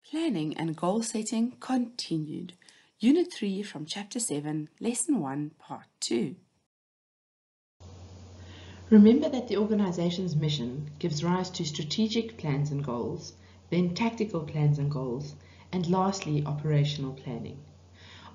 Planning and Goal Setting continued. Unit 3 from Chapter 7, Lesson 1, Part 2. Remember that the organization's mission gives rise to strategic plans and goals, then tactical plans and goals, and lastly, operational planning.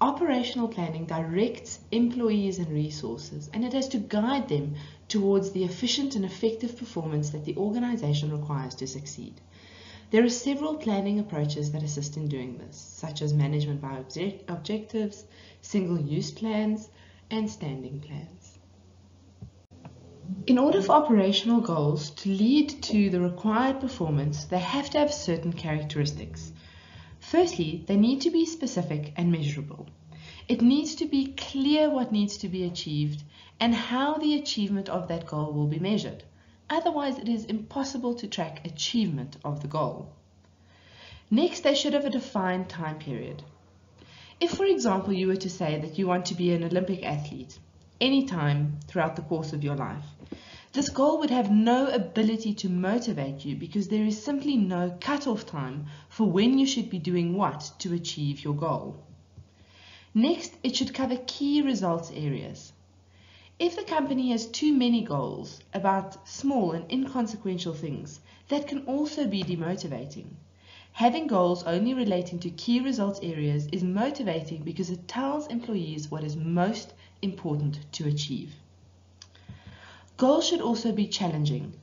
Operational planning directs employees and resources, and it has to guide them towards the efficient and effective performance that the organization requires to succeed. There are several planning approaches that assist in doing this, such as management by objectives, single-use plans, and standing plans. In order for operational goals to lead to the required performance, they have to have certain characteristics. Firstly, they need to be specific and measurable. It needs to be clear what needs to be achieved and how the achievement of that goal will be measured. Otherwise, it is impossible to track achievement of the goal. Next, they should have a defined time period. If, for example, you were to say that you want to be an Olympic athlete anytime throughout the course of your life, this goal would have no ability to motivate you because there is simply no cut-off time for when you should be doing what to achieve your goal. Next, it should cover key results areas. If the company has too many goals about small and inconsequential things, that can also be demotivating. Having goals only relating to key results areas is motivating because it tells employees what is most important to achieve. Goals should also be challenging.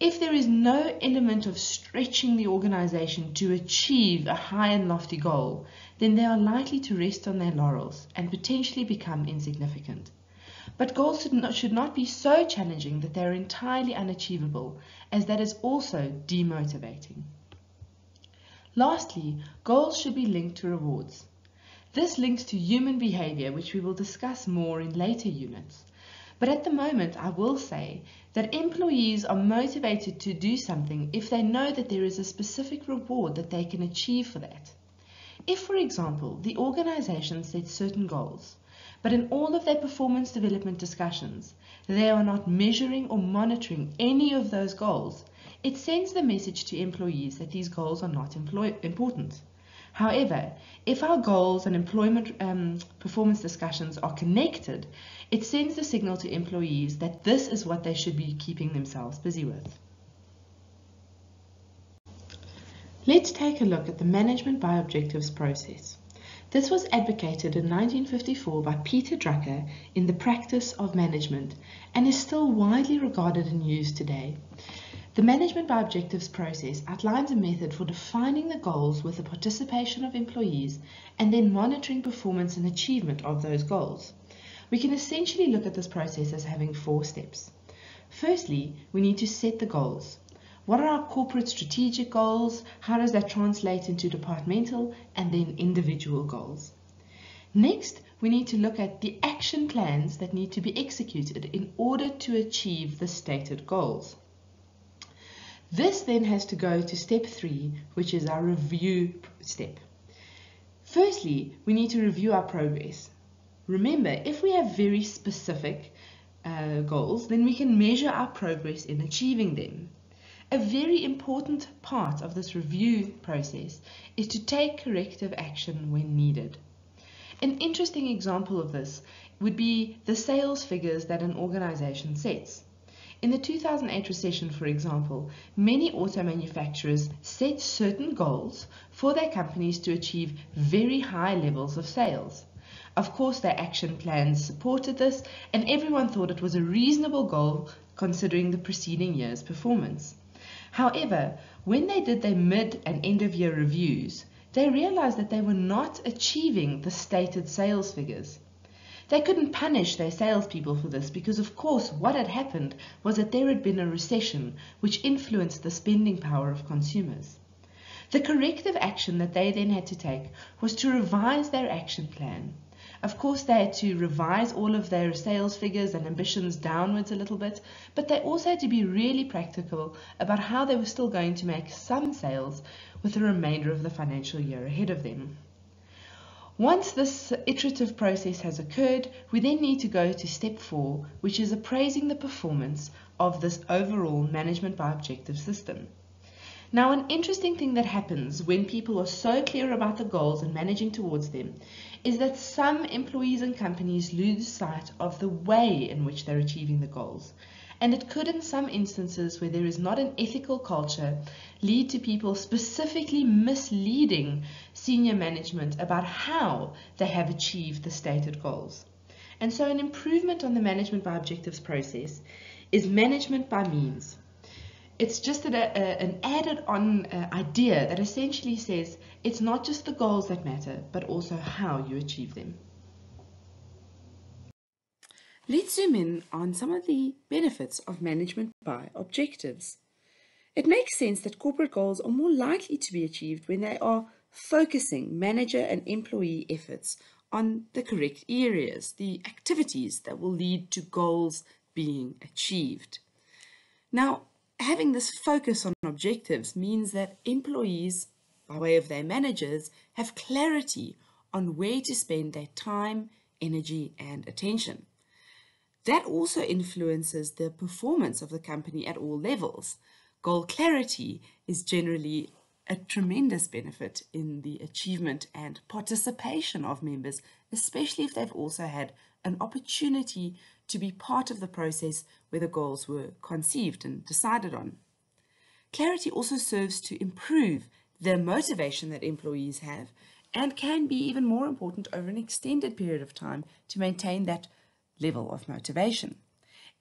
If there is no element of stretching the organization to achieve a high and lofty goal, then they are likely to rest on their laurels and potentially become insignificant. But goals should not be so challenging that they are entirely unachievable, as that is also demotivating. Lastly, goals should be linked to rewards. This links to human behavior, which we will discuss more in later units. But at the moment, I will say that employees are motivated to do something if they know that there is a specific reward that they can achieve for that. If, for example, the organization sets certain goals, but in all of their performance development discussions, they are not measuring or monitoring any of those goals, it sends the message to employees that these goals are not important. However, if our goals and employment performance discussions are connected, it sends the signal to employees that this is what they should be keeping themselves busy with. Let's take a look at the management by objectives process. This was advocated in 1954 by Peter Drucker in The Practice of Management and is still widely regarded and used today. The management by objectives process outlines a method for defining the goals with the participation of employees and then monitoring performance and achievement of those goals. We can essentially look at this process as having 4 steps. Firstly, we need to set the goals. What are our corporate strategic goals? How does that translate into departmental and then individual goals? Next, we need to look at the action plans that need to be executed in order to achieve the stated goals. This then has to go to step 3, which is our review step. Firstly, we need to review our progress. Remember, if we have very specific goals, then we can measure our progress in achieving them. A very important part of this review process is to take corrective action when needed. An interesting example of this would be the sales figures that an organization sets. In the 2008 recession, for example, many auto manufacturers set certain goals for their companies to achieve very high levels of sales. Of course, their action plans supported this, and everyone thought it was a reasonable goal considering the preceding year's performance. However, when they did their mid and end of year reviews, they realized that they were not achieving the stated sales figures. They couldn't punish their salespeople for this because, of course, what had happened was that there had been a recession which influenced the spending power of consumers. The corrective action that they then had to take was to revise their action plan. Of course, they had to revise all of their sales figures and ambitions downwards a little bit, but they also had to be really practical about how they were still going to make some sales with the remainder of the financial year ahead of them. Once this iterative process has occurred, we then need to go to step 4, which is appraising the performance of this overall management by objective system. Now, an interesting thing that happens when people are so clear about the goals and managing towards them is that some employees and companies lose sight of the way in which they're achieving the goals. And it could, in some instances where there is not an ethical culture, lead to people specifically misleading senior management about how they have achieved the stated goals. And so an improvement on the management by objectives process is management by means. It's just an added on idea that essentially says it's not just the goals that matter, but also how you achieve them. Let's zoom in on some of the benefits of management by objectives. It makes sense that corporate goals are more likely to be achieved when they are focusing manager and employee efforts on the correct areas, the activities that will lead to goals being achieved. Now, having this focus on objectives means that employees, by way of their managers, have clarity on where to spend their time, energy, and attention. That also influences the performance of the company at all levels. Goal clarity is generally a tremendous benefit in the achievement and participation of members, especially if they've also had an opportunity to be part of the process where the goals were conceived and decided on. Clarity also serves to improve the motivation that employees have and can be even more important over an extended period of time to maintain that level of motivation.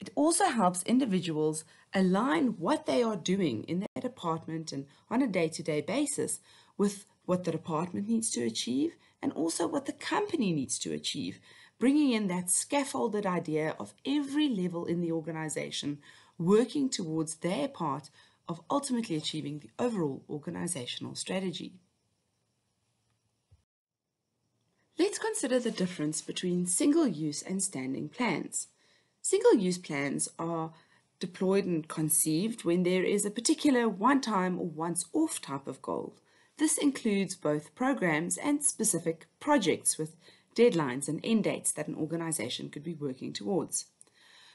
It also helps individuals align what they are doing in their department and on a day-to-day basis with what the department needs to achieve and also what the company needs to achieve, bringing in that scaffolded idea of every level in the organization working towards their part of ultimately achieving the overall organizational strategy. Let's consider the difference between single-use and standing plans. Single-use plans are deployed and conceived when there is a particular one-time or once-off type of goal. This includes both programs and specific projects with deadlines and end dates that an organization could be working towards.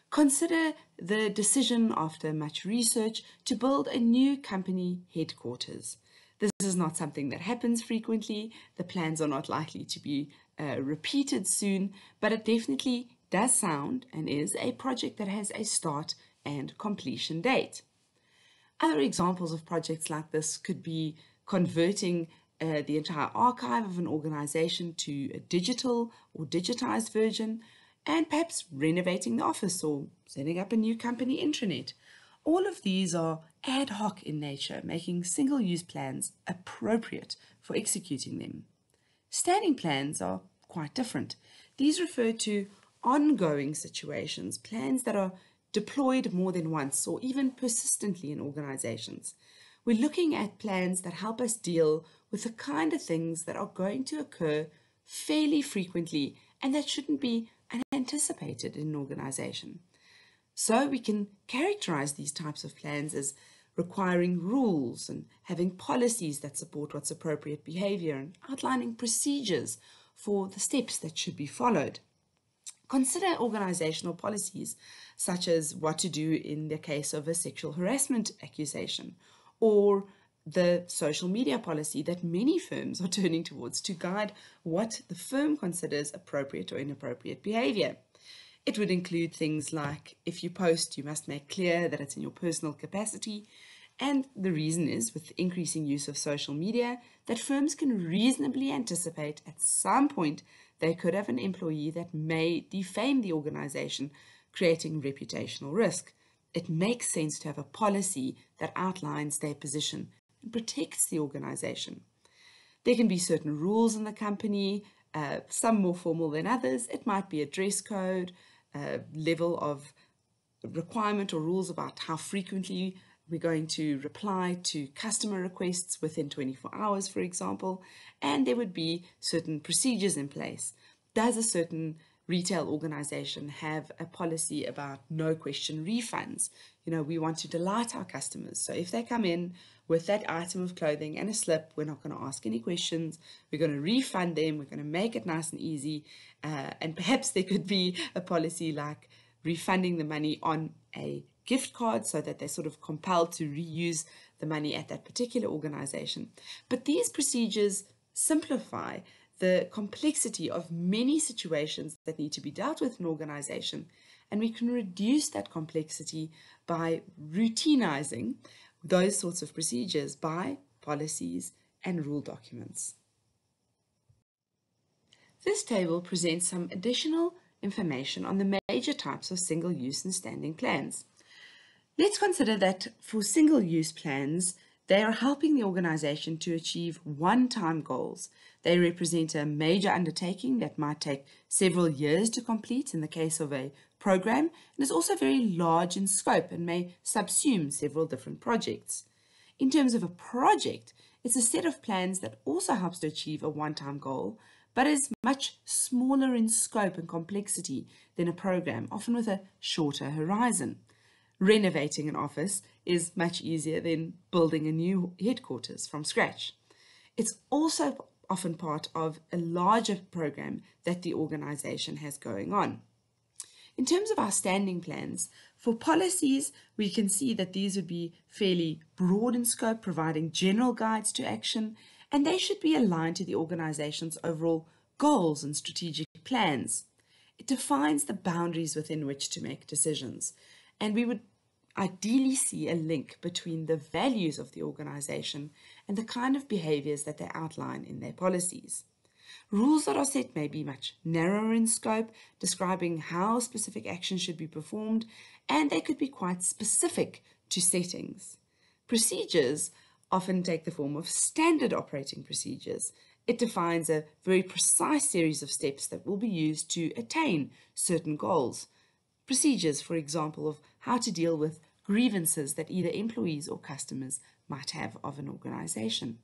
Consider the decision after much research to build a new company headquarters. This is not something that happens frequently. The plans are not likely to be repeated soon, but it definitely does sound and is a project that has a start and completion date. Other examples of projects like this could be converting the entire archive of an organization to a digital or digitized version, and perhaps renovating the office or setting up a new company intranet. All of these are ad hoc in nature, making single-use plans appropriate for executing them. Standing plans are quite different. These refer to ongoing situations, plans that are deployed more than once or even persistently in organizations. We're looking at plans that help us deal with the kind of things that are going to occur fairly frequently and that shouldn't be unanticipated in an organization. So we can characterize these types of plans as requiring rules and having policies that support what's appropriate behavior and outlining procedures for the steps that should be followed. Consider organizational policies such as what to do in the case of a sexual harassment accusation, or the social media policy that many firms are turning towards to guide what the firm considers appropriate or inappropriate behavior. It would include things like, if you post, you must make clear that it's in your personal capacity. And the reason is, with the increasing use of social media, that firms can reasonably anticipate at some point they could have an employee that may defame the organization, creating reputational risk. It makes sense to have a policy that outlines their position and protects the organization. There can be certain rules in the company, some more formal than others. It might be a dress code, level of requirement or rules about how frequently we're going to reply to customer requests within 24 hours, for example, and there would be certain procedures in place. Does a certain retail organization have a policy about no question refunds? We want to delight our customers. So if they come in with that item of clothing and a slip, we're not going to ask any questions. We're going to refund them. We're going to make it nice and easy. And perhaps there could be a policy like refunding the money on a gift card so that they're sort of compelled to reuse the money at that particular organization. But these procedures simplify the complexity of many situations that need to be dealt with in an organization, and we can reduce that complexity by routinizing those sorts of procedures by policies and rule documents. This table presents some additional information on the major types of single-use and standing plans. Let's consider that for single-use plans, they are helping the organization to achieve one-time goals. They represent a major undertaking that might take several years to complete in the case of a program, and is also very large in scope and may subsume several different projects. In terms of a project, it's a set of plans that also helps to achieve a one-time goal, but is much smaller in scope and complexity than a program, often with a shorter horizon. Renovating an office is much easier than building a new headquarters from scratch. It's also often part of a larger program that the organization has going on. In terms of our standing plans, for policies, we can see that these would be fairly broad in scope, providing general guides to action, and they should be aligned to the organization's overall goals and strategic plans. It defines the boundaries within which to make decisions, and we would ideally see a link between the values of the organization and the kind of behaviors that they outline in their policies. Rules that are set may be much narrower in scope, describing how specific actions should be performed, and they could be quite specific to settings. Procedures often take the form of standard operating procedures. It defines a very precise series of steps that will be used to attain certain goals. Procedures, for example, of how to deal with grievances that either employees or customers might have of an organization.